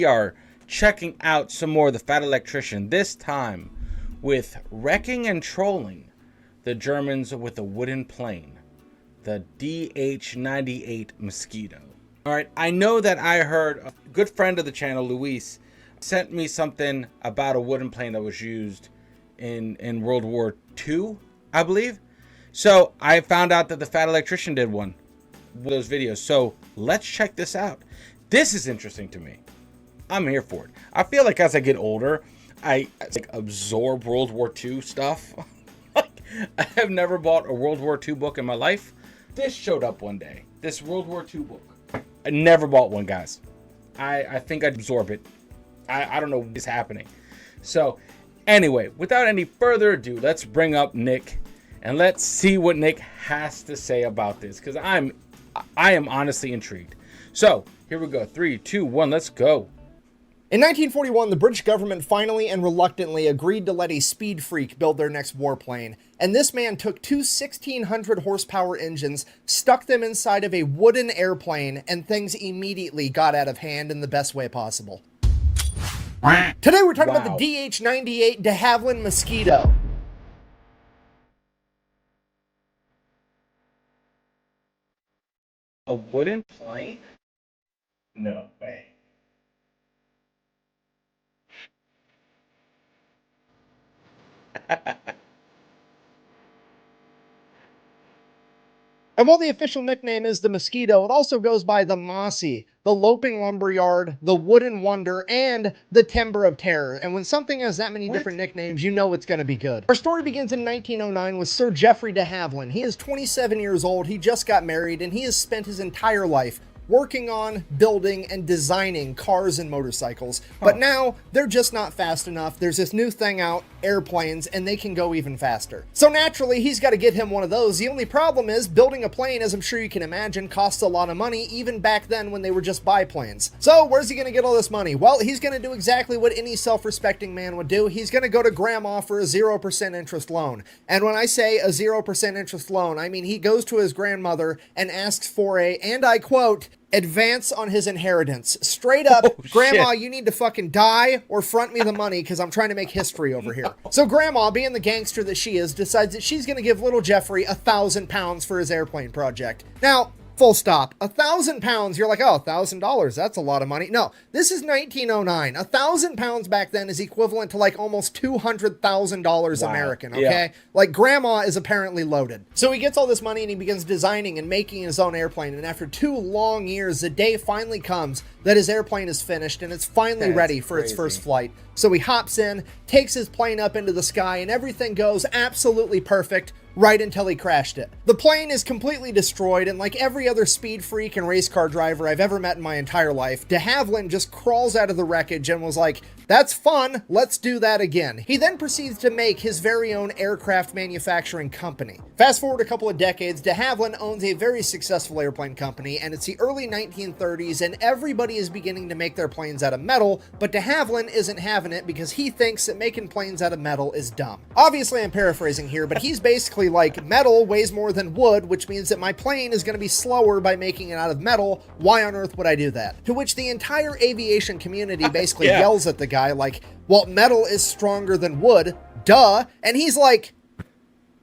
We are checking out some more of the Fat Electrician, this time with wrecking and trolling the Germans with a wooden plane, the DH-98 Mosquito. Alright, I know that I heard a good friend of the channel, Luis, sent me something about a wooden plane that was used in World War II, I believe. So I found out that the Fat Electrician did one of those videos. So let's check this out. This is interesting to me. I'm here for it. I feel like as I get older, I like absorb World War II stuff. Like, I have never bought a World War II book in my life. This showed up one day. This World War II book. I never bought one, guys. I think I'd absorb it. I don't know what is happening. So anyway, without any further ado, let's bring up Nick and let's see what Nick has to say about this, because I am honestly intrigued. So here we go. 3, 2, 1, let's go. In 1941, the British government finally and reluctantly agreed to let a speed freak build their next warplane, and this man took two 1,600 horsepower engines, stuck them inside of a wooden airplane, and things immediately got out of hand in the best way possible. Today we're talking about the DH-98 de Havilland Mosquito. A wooden plane? No way. And while the official nickname is the Mosquito, it also goes by the Mossy, the Loping Lumberyard, the Wooden Wonder, and the Timber of Terror. And when something has that many different nicknames, you know it's going to be good. Our story begins in 1909 with Sir Geoffrey de Havilland. He is 27 years old, he just got married, and he has spent his entire life working on, building, and designing cars and motorcycles. But now, they're just not fast enough. There's this new thing out, airplanes, and they can go even faster. So naturally, he's got to get him one of those. The only problem is, building a plane, as I'm sure you can imagine, costs a lot of money, even back then when they were just biplanes. So where's he gonna get all this money? Well, he's gonna do exactly what any self-respecting man would do. He's gonna go to grandma for a 0% interest loan. And when I say a 0% interest loan, I mean he goes to his grandmother and asks for a, and I quote, advance on his inheritance. Straight up, Grandma, you need to fucking die or front me the money because I'm trying to make history over here. So Grandma, being the gangster that she is, decides that she's going to give little Geoffrey £1,000 for his airplane project. Now, full stop. £1,000, you're like, oh, $1,000, that's a lot of money. No, this is 1909. £1,000 back then is equivalent to like almost $200,000 American, okay? Yeah. Like Grandma is apparently loaded. So he gets all this money and he begins designing and making his own airplane. And after 2 long years, the day finally comes that his airplane is finished and it's finally ready for its first flight. So he hops in, takes his plane up into the sky, and everything goes absolutely perfect right until he crashed it. The plane is completely destroyed, and like every other speed freak and race car driver I've ever met in my entire life, de Havilland just crawls out of the wreckage and was like, that's fun, let's do that again. He then proceeds to make his very own aircraft manufacturing company. Fast forward a couple of decades, de Havilland owns a very successful airplane company, and it's the early 1930s, and everybody is beginning to make their planes out of metal, but de Havilland isn't having it because he thinks that making planes out of metal is dumb. Obviously, I'm paraphrasing here, but he's basically like, metal weighs more than wood, which means that my plane is going to be slower by making it out of metal. Why on earth would I do that? To which the entire aviation community basically yells at the guy like, well, metal is stronger than wood, duh. And he's like,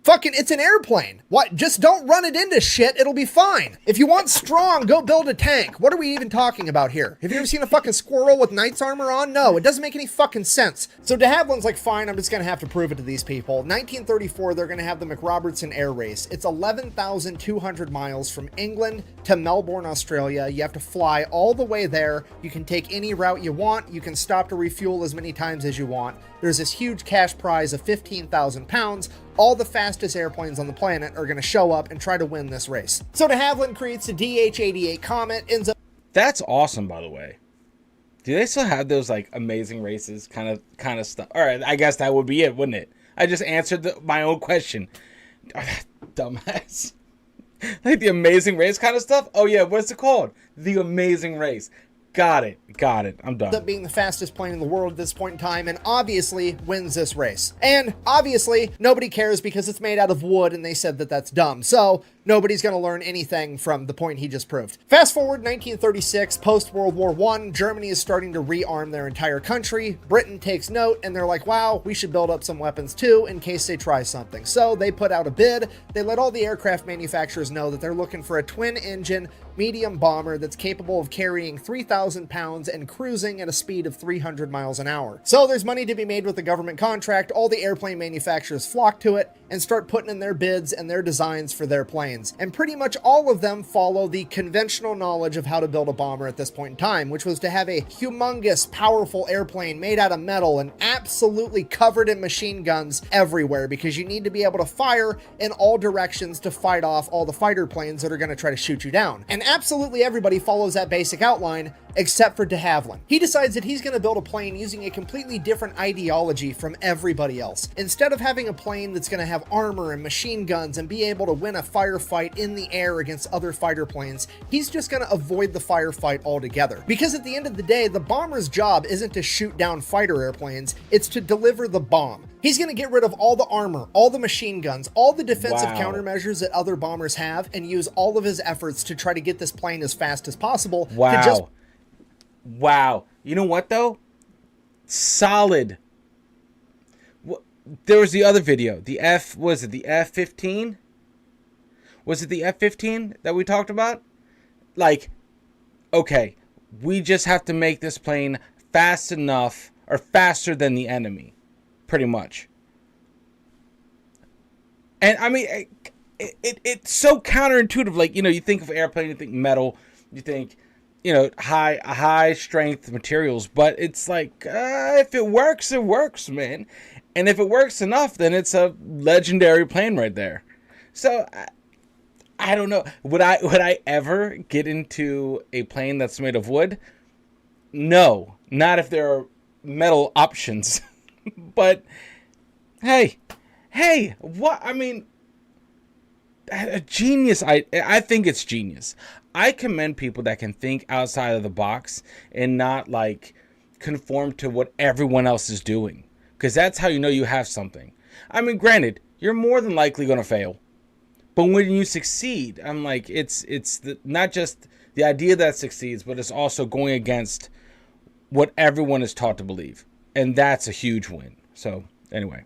fucking, it's an airplane. What? Just don't run it into shit. It'll be fine. If you want strong, go build a tank. What are we even talking about here? Have you ever seen a fucking squirrel with knight's armor on? No, it doesn't make any fucking sense. So de Havilland's like, fine, I'm just gonna have to prove it to these people. 1934, they're gonna have the McRobertson Air Race. It's 11,200 miles from England to Melbourne, Australia. You have to fly all the way there. You can take any route you want. You can stop to refuel as many times as you want. There's this huge cash prize of 15,000 pounds. All the fastest airplanes on the planet are going to show up and try to win this race. So de Havilland creates the DH-88 Comet, ends up... That's awesome, by the way. Do they still have those, like, amazing races kind of stuff? All right, I guess that would be it, wouldn't it? I just answered my own question. Dumbass. Like the amazing race kind of stuff? Oh, yeah, what's it called? The Amazing Race. Got it. I'm done. Ends up being the fastest plane in the world at this point in time, and obviously wins this race. And obviously, nobody cares because it's made out of wood, and they said that that's dumb. So nobody's going to learn anything from the point he just proved. Fast forward 1936, post-World War I, Germany is starting to rearm their entire country. Britain takes note, and they're like, wow, we should build up some weapons too in case they try something. So they put out a bid. They let all the aircraft manufacturers know that they're looking for a twin-engine medium bomber that's capable of carrying 3,000 pounds and cruising at a speed of 300 miles an hour. So there's money to be made with the government contract. All the airplane manufacturers flock to it and start putting in their bids and their designs for their planes. And pretty much all of them follow the conventional knowledge of how to build a bomber at this point in time, which was to have a humongous, powerful airplane made out of metal and absolutely covered in machine guns everywhere, because you need to be able to fire in all directions to fight off all the fighter planes that are going to try to shoot you down. And absolutely everybody follows that basic outline except for de Havilland. He decides that he's going to build a plane using a completely different ideology from everybody else. Instead of having a plane that's going to have armor and machine guns and be able to win a firefight in the air against other fighter planes, he's just going to avoid the firefight altogether. Because at the end of the day, the bomber's job isn't to shoot down fighter airplanes, it's to deliver the bomb. He's going to get rid of all the armor, all the machine guns, all the defensive countermeasures that other bombers have, and use all of his efforts to try to get this plane as fast as possible. Wow. You know what, though? Solid. There was the other video. Was it the F-15? Was it the F-15 that we talked about? Like, okay, we just have to make this plane fast enough, or faster than the enemy. Pretty much. And I mean, it's so counterintuitive. Like, you know, you think of airplane, you think metal, you think, you know, high strength materials, but it's like, if it works, it works, man. And if it works enough, then it's a legendary plane right there. So I don't know. Would I ever get into a plane that's made of wood? No, not if there are metal options. But hey, what? I mean, a genius. I think it's genius. I commend people that can think outside of the box and not like conform to what everyone else is doing, because that's how you know you have something. I mean, granted, you're more than likely going to fail, but when you succeed, I'm like, it's not just the idea that succeeds, but it's also going against what everyone is taught to believe. And that's a huge win. So anyway.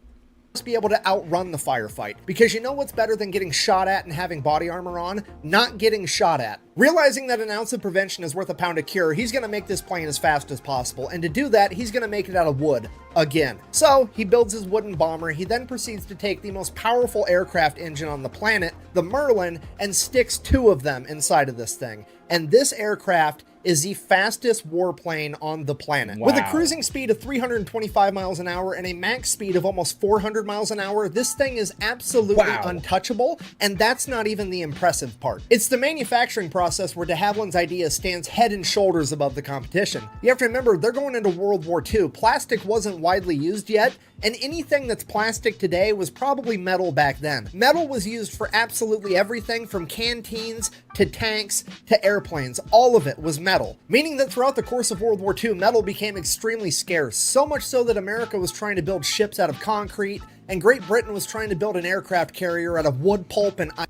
Must be able to outrun the firefight, because you know what's better than getting shot at and having body armor on? Not getting shot at. Realizing that an ounce of prevention is worth a pound of cure, he's going to make this plane as fast as possible, and to do that, he's going to make it out of wood again. So he builds his wooden bomber. He then proceeds to take the most powerful aircraft engine on the planet, the Merlin, and sticks 2 of them inside of this thing. And this aircraft is the fastest warplane on the planet. Wow. With a cruising speed of 325 miles an hour and a max speed of almost 400 miles an hour, this thing is absolutely untouchable, and that's not even the impressive part. It's the manufacturing process where de Havilland's idea stands head and shoulders above the competition. You have to remember, they're going into World War II. Plastic wasn't widely used yet, and anything that's plastic today was probably metal back then. Metal was used for absolutely everything from canteens to tanks to airplanes. All of it was metal, meaning that throughout the course of World War II, metal became extremely scarce, so much so that America was trying to build ships out of concrete, and Great Britain was trying to build an aircraft carrier out of wood pulp and ice.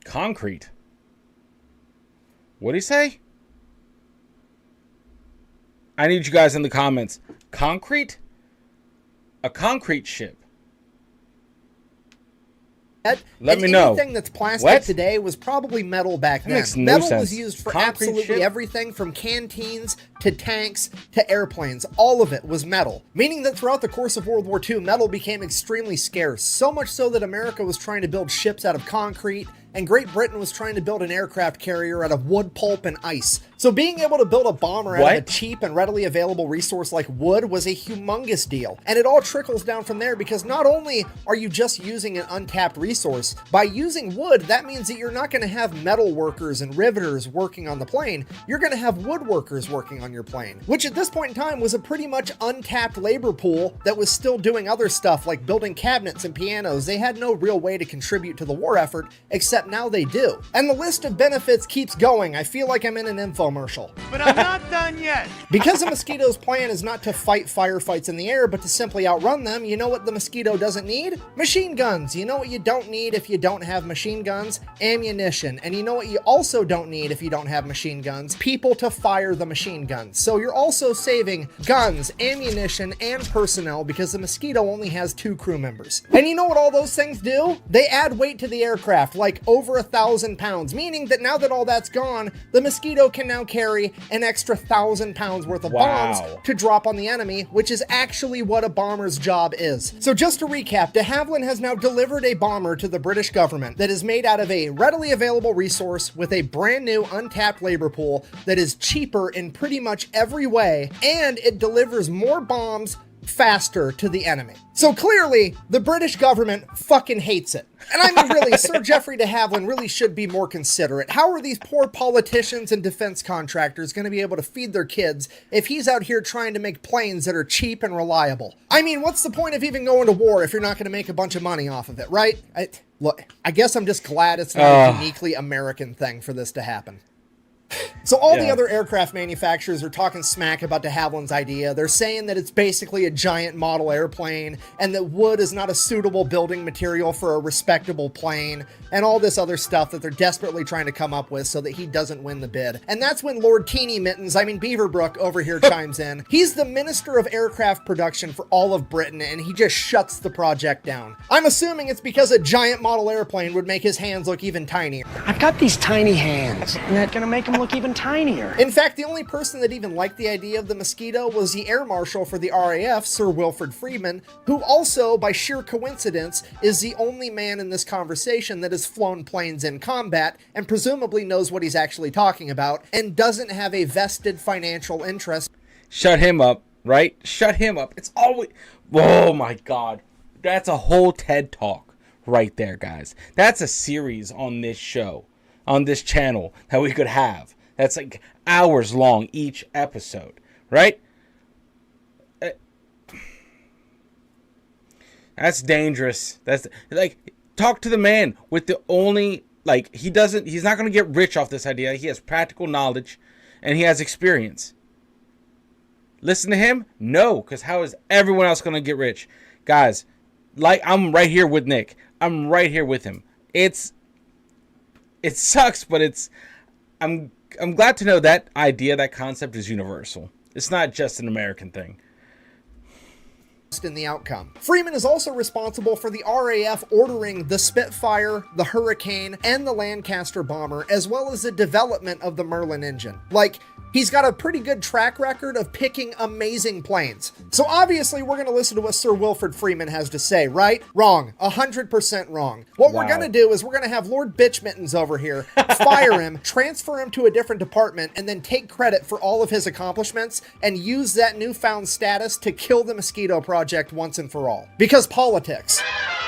Concrete? What'd he say? I need you guys in the comments. Concrete? A concrete ship. Let me know. Anything that's plastic today was probably metal back then. Metal was used for absolutely everything from canteens to tanks to airplanes. All of it was metal, meaning that throughout the course of World War II, metal became extremely scarce, so much so that America was trying to build ships out of concrete, and Great Britain was trying to build an aircraft carrier out of wood pulp and ice. So being able to build a bomber out of a cheap and readily available resource like wood was a humongous deal. And it all trickles down from there, because not only are you just using an untapped resource, by using wood, that means that you're not going to have metal workers and riveters working on the plane. You're going to have woodworkers working on your plane, which at this point in time was a pretty much untapped labor pool that was still doing other stuff like building cabinets and pianos. They had no real way to contribute to the war effort except except now they do. And the list of benefits keeps going. I feel like I'm in an infomercial. But I'm not done yet. Because the Mosquito's plan is not to fight firefights in the air, but to simply outrun them, you know what the Mosquito doesn't need? Machine guns. You know what you don't need if you don't have machine guns? Ammunition. And you know what you also don't need if you don't have machine guns? People to fire the machine guns. So you're also saving guns, ammunition, and personnel because the Mosquito only has 2 crew members. And you know what all those things do? They add weight to the aircraft, like over 1,000 pounds, meaning that now that all that's gone, the Mosquito can now carry an extra 1,000 pounds worth of bombs to drop on the enemy, which is actually what a bomber's job is. So just to recap, de Havilland has now delivered a bomber to the British government that is made out of a readily available resource with a brand new untapped labor pool that is cheaper in pretty much every way, and it delivers more bombs faster to the enemy. So clearly, the British government fucking hates it. And I mean, really, Sir Geoffrey de Havilland really should be more considerate. How are these poor politicians and defense contractors going to be able to feed their kids if he's out here trying to make planes that are cheap and reliable? I mean, what's the point of even going to war if you're not going to make a bunch of money off of it, right? Look, I guess I'm just glad it's not a uniquely American thing for this to happen. So all the other aircraft manufacturers are talking smack about de Havilland's idea. They're saying that it's basically a giant model airplane and that wood is not a suitable building material for a respectable plane and all this other stuff that they're desperately trying to come up with so that he doesn't win the bid. And that's when Lord Teeny Mittens, Beaverbrook over here chimes in. He's the Minister of Aircraft Production for all of Britain and he just shuts the project down. I'm assuming it's because a giant model airplane would make his hands look even tinier. I've got these tiny hands and that's gonna make them look even tinier. In fact, the only person that even liked the idea of the Mosquito was the Air Marshal for the RAF, Sir Wilfrid Freeman, who also, by sheer coincidence, is the only man in this conversation that has flown planes in combat and presumably knows what he's actually talking about and doesn't have a vested financial interest. Shut him up, right? Shut him up. It's always... Oh my God. That's a whole TED Talk right there, guys. That's a series on this show, on this channel that we could have. That's like hours long each episode, right? That's dangerous. That's like, talk to the man with the only, like, he's not going to get rich off this idea. He has practical knowledge and he has experience. Listen to him? No, because how is everyone else going to get rich? Guys, like, I'm right here with Nick. I'm right here with him. It sucks, but I'm glad to know that idea, that concept is universal. It's not just an American thing. In the outcome. Freeman is also responsible for the RAF ordering the Spitfire, the Hurricane, and the Lancaster bomber, as well as the development of the Merlin engine. Like, he's got a pretty good track record of picking amazing planes. So obviously we're going to listen to what Sir Wilfrid Freeman has to say, right? Wrong. 100% wrong. What we're going to do is we're going to have Lord Bitch Mittens over here, fire him, transfer him to a different department, and then take credit for all of his accomplishments and use that newfound status to kill the Mosquito project once and for all. Because politics.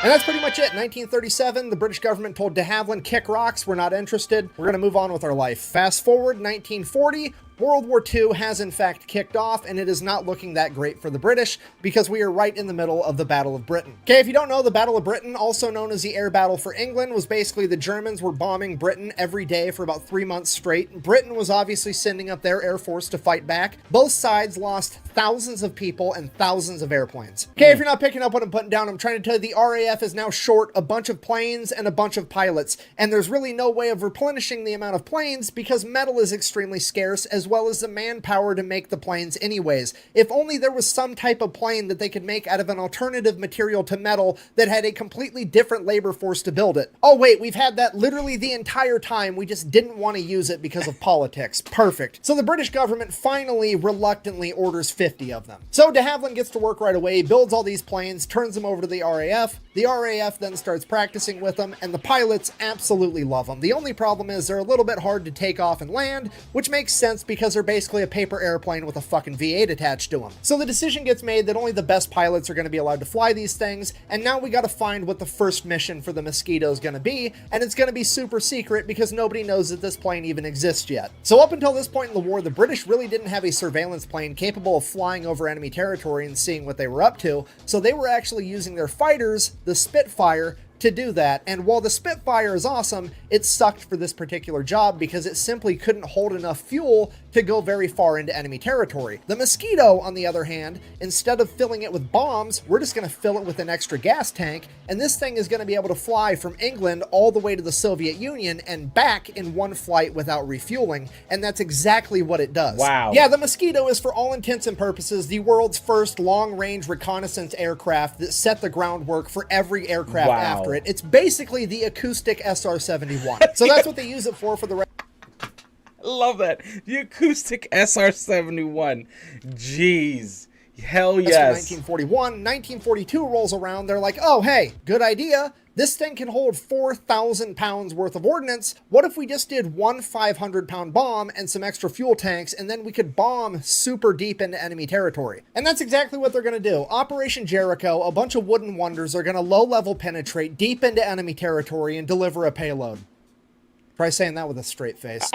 And that's pretty much it. 1937, the British government told de Havilland, kick rocks, we're not interested. We're going to move on with our life. Fast forward, 1940, World War II has in fact kicked off, and it is not looking that great for the British because we are right in the middle of the Battle of Britain. Okay, if you don't know, the Battle of Britain, also known as the Air Battle for England, was basically the Germans were bombing Britain every day for about 3 months straight. Britain was obviously sending up their air force to fight back. Both sides lost thousands of people and thousands of airplanes. Okay, if you're not picking up what I'm putting down, I'm trying to tell you the RAF is now short a bunch of planes and a bunch of pilots, and there's really no way of replenishing the amount of planes because metal is extremely scarce, as well as the manpower to make the planes anyways. If only there was some type of plane that they could make out of an alternative material to metal that had a completely different labor force to build it. Oh wait, we've had that literally the entire time, we just didn't want to use it because of politics. Perfect. So the British government finally reluctantly orders 50 of them. So de Havilland gets to work right away, builds all these planes, turns them over to the RAF. The RAF then starts practicing with them, and the pilots absolutely love them. The only problem is they're a little bit hard to take off and land, which makes sense because they're basically a paper airplane with a fucking V8 attached to them. So the decision gets made that only the best pilots are going to be allowed to fly these things, and now we got to find what the first mission for the Mosquito is going to be, and it's going to be super secret because nobody knows that this plane even exists yet. So up until this point in the war, the British really didn't have a surveillance plane capable of flying over enemy territory and seeing what they were up to, so they were actually using their fighters, the Spitfire, to do that. And while the Spitfire is awesome, it sucked for this particular job because it simply couldn't hold enough fuel to go very far into enemy territory. The Mosquito, on the other hand, instead of filling it with bombs, we're just going to fill it with an extra gas tank, and this thing is going to be able to fly from England all the way to the Soviet Union and back in one flight without refueling, and that's exactly what it does. Wow. Yeah, the Mosquito is, for all intents and purposes, the world's first long-range reconnaissance aircraft that set the groundwork for every aircraft after it. It's basically the acoustic SR-71. So that's what they use it for the Love that. The acoustic SR-71. Jeez. Hell yes. 1941. 1942 rolls around. They're like, oh, hey, good idea. This thing can hold 4,000 pounds worth of ordnance. What if we just did one 500-pound bomb and some extra fuel tanks, and then we could bomb super deep into enemy territory? And that's exactly what they're going to do. Operation Jericho, a bunch of wooden wonders are going to low-level penetrate deep into enemy territory and deliver a payload. Try saying that with a straight face.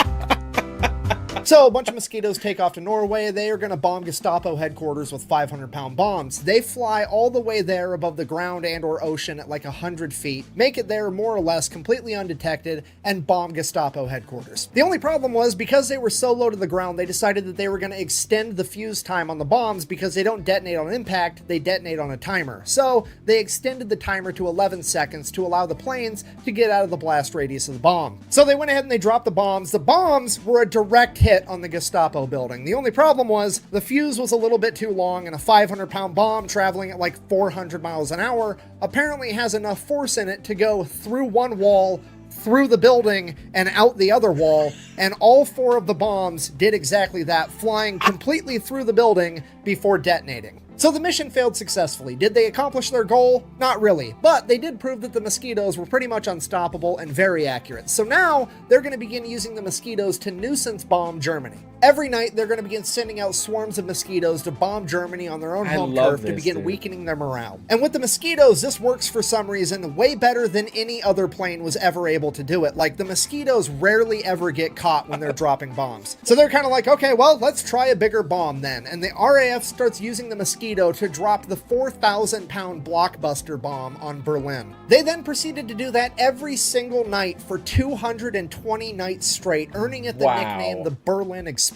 So a bunch of Mosquitoes take off to Norway. They are going to bomb Gestapo headquarters with 500-pound bombs. They fly all the way there above the ground and or ocean at like 100 feet, make it there more or less completely undetected, and bomb Gestapo headquarters. The only problem was, because they were so low to the ground, they decided that they were going to extend the fuse time on the bombs because they don't detonate on impact, they detonate on a timer. So they extended the timer to 11 seconds to allow the planes to get out of the blast radius of the bomb. So they went ahead and they dropped the bombs. The bombs were a direct hit on the Gestapo building. The only problem was the fuse was a little bit too long, and a 500-pound bomb traveling at like 400 miles an hour apparently has enough force in it to go through one wall, through the building, and out the other wall, and all four of the bombs did exactly that, flying completely through the building before detonating. So the mission failed successfully. Did they accomplish their goal? Not really, but they did prove that the Mosquitoes were pretty much unstoppable and very accurate. So now they're going to begin using the Mosquitoes to nuisance bomb Germany. Every night, they're going to begin sending out swarms of Mosquitoes to bomb Germany on their own home turf to begin weakening their morale. And with the Mosquitoes, this works for some reason way better than any other plane was ever able to do it. Like, the Mosquitoes rarely ever get caught when they're dropping bombs. So they're kind of like, okay, well, let's try a bigger bomb then. And the RAF starts using the Mosquito to drop the 4,000-pound blockbuster bomb on Berlin. They then proceeded to do that every single night for 220 nights straight, earning it the nickname the Berlin Express.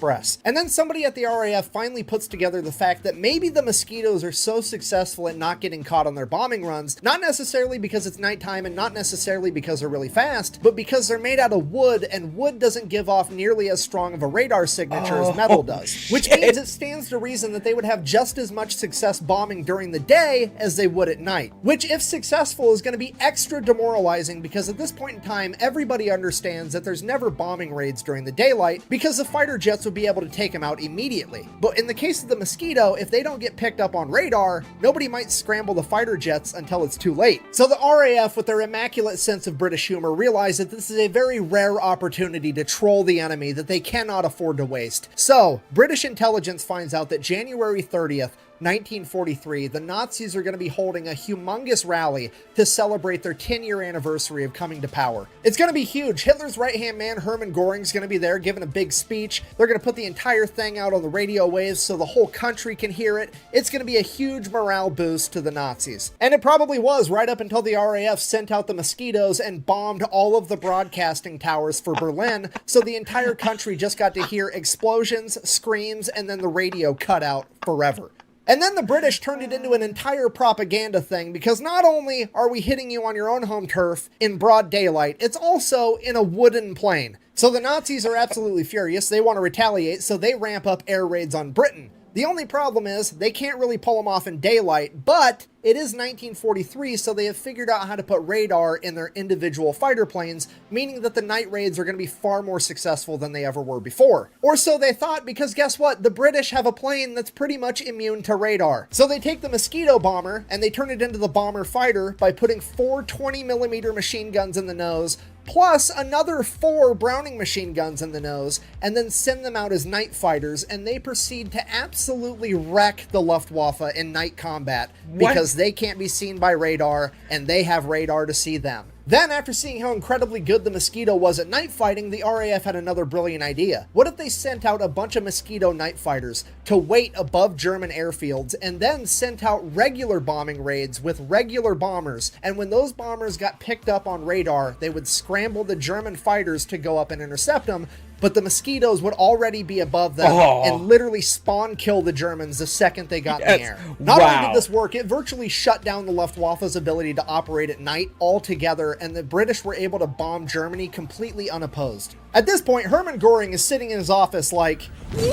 And then somebody at the RAF finally puts together the fact that maybe the Mosquitoes are so successful at not getting caught on their bombing runs, not necessarily because it's nighttime and not necessarily because they're really fast, but because they're made out of wood, and wood doesn't give off nearly as strong of a radar signature as metal does. Which means it stands to reason that they would have just as much success bombing during the day as they would at night. Which, if successful, is going to be extra demoralizing because at this point in time, everybody understands that there's never bombing raids during the daylight because the fighter jets would be able to take them out immediately. But in the case of the Mosquito, if they don't get picked up on radar, nobody might scramble the fighter jets until it's too late. So the RAF, with their immaculate sense of British humor, realize that this is a very rare opportunity to troll the enemy that they cannot afford to waste. So, British intelligence finds out that January 30th, 1943, the Nazis are going to be holding a humongous rally to celebrate their 10-year anniversary of coming to power. It's going to be huge. Hitler's right-hand man, Hermann Göring's going to be there giving a big speech. They're going to put the entire thing out on the radio waves so the whole country can hear it. It's going to be a huge morale boost to the Nazis. And it probably was, right up until the RAF sent out the Mosquitoes and bombed all of the broadcasting towers for Berlin, so the entire country just got to hear explosions, screams, and then the radio cut out forever. And then the British turned it into an entire propaganda thing, because not only are we hitting you on your own home turf in broad daylight, it's also in a wooden plane. So the Nazis are absolutely furious. They want to retaliate, so they ramp up air raids on Britain. The only problem is they can't really pull them off in daylight, but it is 1943, so they have figured out how to put radar in their individual fighter planes, meaning that the night raids are going to be far more successful than they ever were before. Or so they thought, because guess what? The British have a plane that's pretty much immune to radar. So they take the Mosquito bomber and they turn it into the bomber fighter by putting 4 20mm machine guns in the nose, plus another 4 Browning machine guns in the nose, and then send them out as night fighters, and they proceed to absolutely wreck the Luftwaffe in night combat because they can't be seen by radar, and they have radar to see them. Then, after seeing how incredibly good the Mosquito was at night fighting, the RAF had another brilliant idea. What if they sent out a bunch of Mosquito night fighters to wait above German airfields and then sent out regular bombing raids with regular bombers, and when those bombers got picked up on radar, they would scramble the German fighters to go up and intercept them, but the Mosquitoes would already be above them and literally spawn kill the Germans the second they got in the air. Not only did this work, it virtually shut down the Luftwaffe's ability to operate at night altogether, and the British were able to bomb Germany completely unopposed. At this point, Hermann Göring is sitting in his office like, Okay,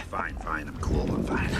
fine, I'm cool, I'm fine.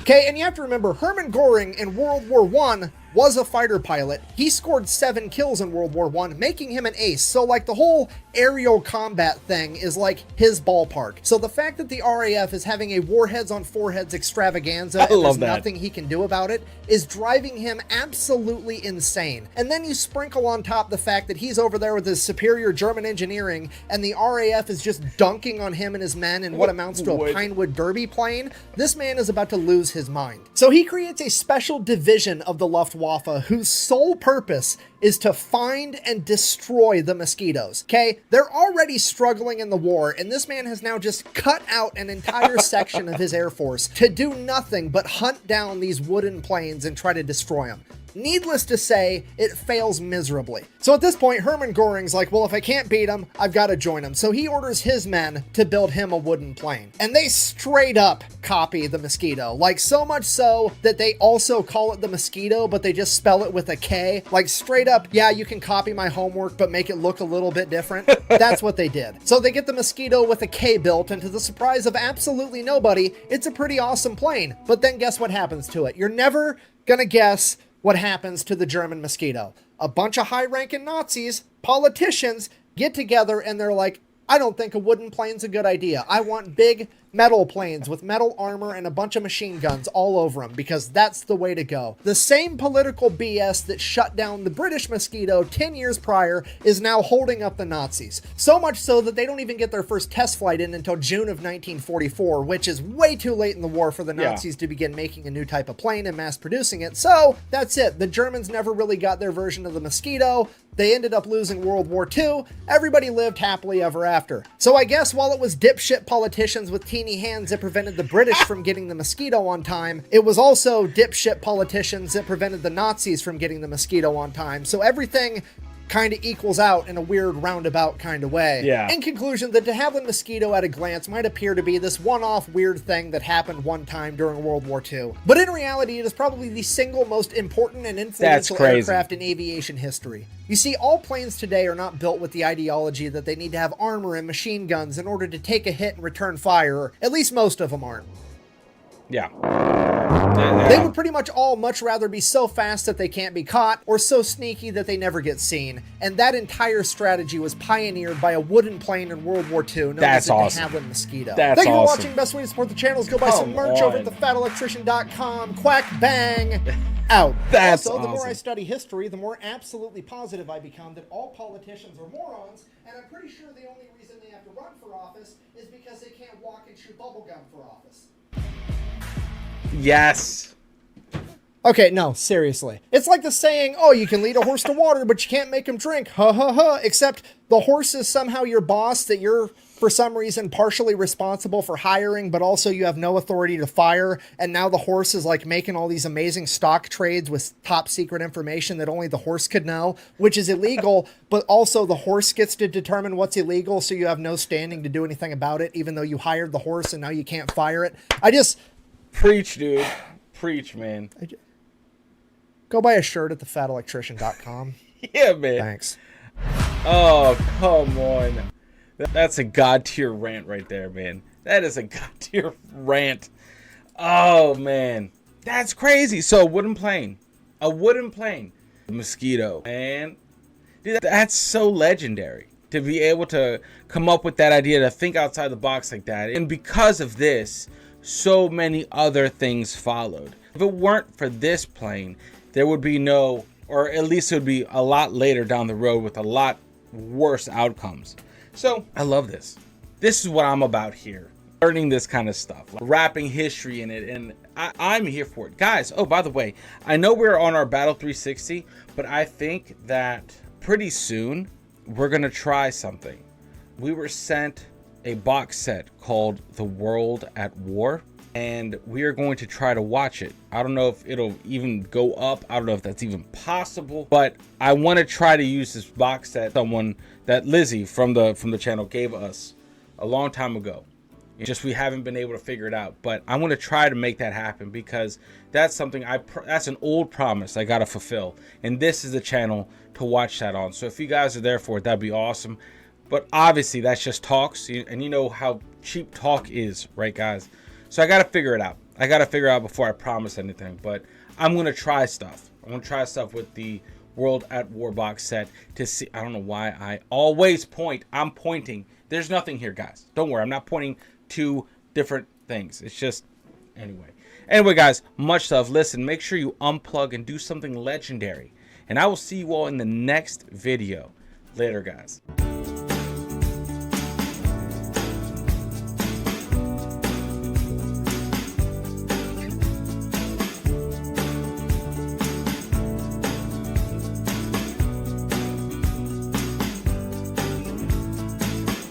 Okay, and you have to remember, Hermann Göring in World War I was a fighter pilot. He scored 7 kills in World War I, making him an ace. So, like, the whole aerial combat thing is, like, his ballpark. So the fact that the RAF is having a warheads on foreheads extravaganza and there's nothing he can do about it is driving him absolutely insane. And then you sprinkle on top the fact that he's over there with his superior German engineering and the RAF is just dunking on him and his men in what amounts to a Pinewood Derby plane. This man is about to lose his mind. So he creates a special division of the Luftwaffe whose sole purpose is to find and destroy the Mosquitoes. Okay, they're already struggling in the war, and this man has now just cut out an entire section of his Air Force to do nothing but hunt down these wooden planes and try to destroy them. Needless to say, it fails miserably. So at this point, Hermann Göring's like, well, if I can't beat him, I've got to join him. So he orders his men to build him a wooden plane. And they straight up copy the Mosquito. Like, so much so that they also call it the Mosquito, but they just spell it with a K. Like, straight up, yeah, you can copy my homework, but make it look a little bit different. That's what they did. So they get the Mosquito with a K built, and to the surprise of absolutely nobody, it's a pretty awesome plane. But then guess what happens to it? You're never gonna guess what happens to the German Mosquito. A bunch of high-ranking Nazis, politicians, get together and they're like, I don't think a wooden plane's a good idea. I want big metal planes with metal armor and a bunch of machine guns all over them because that's the way to go. The same political BS that shut down the British Mosquito 10 years prior is now holding up the Nazis. So much so that they don't even get their first test flight in until June of 1944, which is way too late in the war for the Nazis to begin making a new type of plane and mass producing it. So that's it. The Germans never really got their version of the Mosquito. They ended up losing World War II. Everybody lived happily ever after. So I guess while it was dipshit politicians with teeny hands that prevented the British from getting the Mosquito on time, it was also dipshit politicians that prevented the Nazis from getting the Mosquito on time. So everything kind of equals out in a weird roundabout kind of way. Yeah. In conclusion, the de Havilland Mosquito at a glance might appear to be this one-off weird thing that happened one time during World War II. But in reality, it is probably the single most important and influential aircraft in aviation history. You see, all planes today are not built with the ideology that they need to have armor and machine guns in order to take a hit and return fire, or at least most of them aren't. Yeah. They would pretty much all much rather be so fast that they can't be caught, or so sneaky that they never get seen. And that entire strategy was pioneered by a wooden plane in World War II known as the de Havilland Mosquito. Thank you for watching. Best way to support the channel is go buy some merch over at thefatelectrician.com. Quack bang! Out. Also, the more I study history, the more absolutely positive I become that all politicians are morons, and I'm pretty sure the only reason they have to run for office is because they can't walk and chew bubblegum for office. Yes. Okay, no, seriously. It's like the saying, oh, you can lead a horse to water, but you can't make him drink. Ha ha ha. Except the horse is somehow your boss that you're, for some reason, partially responsible for hiring, but also you have no authority to fire. And now the horse is like making all these amazing stock trades with top secret information that only the horse could know, which is illegal. But also the horse gets to determine what's illegal, so you have no standing to do anything about it, even though you hired the horse and now you can't fire it. Preach, dude. Preach, man. Go buy a shirt at thefatelectrician.com. Yeah, man. Thanks. Oh, come on. That's a god tier rant right there, man. That is a god tier rant. Oh, man. That's crazy. So, a wooden plane. A wooden plane. A Mosquito. And dude, that's so legendary. To be able to come up with that idea, to think outside the box like that. And because of this, so many other things followed. If it weren't for this plane, there would be no, or at least it would be a lot later down the road with a lot worse outcomes. So I love this. This is what I'm about here. learning this kind of stuff, like wrapping history in it, and I'm here for it, guys. Oh, by the way, I know we're on our Battle 360, but I think that pretty soon we're gonna try something. We were sent a box set called The World at War, and we are going to try to watch it. I don't know if it'll even go up. I don't know if that's even possible, but I want to try to use this box set someone that Lizzie from the channel gave us a long time ago. It's just we haven't been able to figure it out, but I want to try to make that happen, because that's something that's an old promise I gotta fulfill, and this is the channel to watch that on. So if you guys are there for it, that'd be awesome. But obviously that's just talks, and you know how cheap talk is, right, guys? So I got to figure it out. I got to figure out before I promise anything. But I'm going to try stuff. I'm going to try stuff with the World at War box set to see. I don't know why I always point. I'm pointing. There's nothing here, guys. Don't worry. I'm not pointing to different things. It's just, anyway. Anyway, guys, much love. Listen, make sure you unplug and do something legendary. And I will see you all in the next video. Later, guys.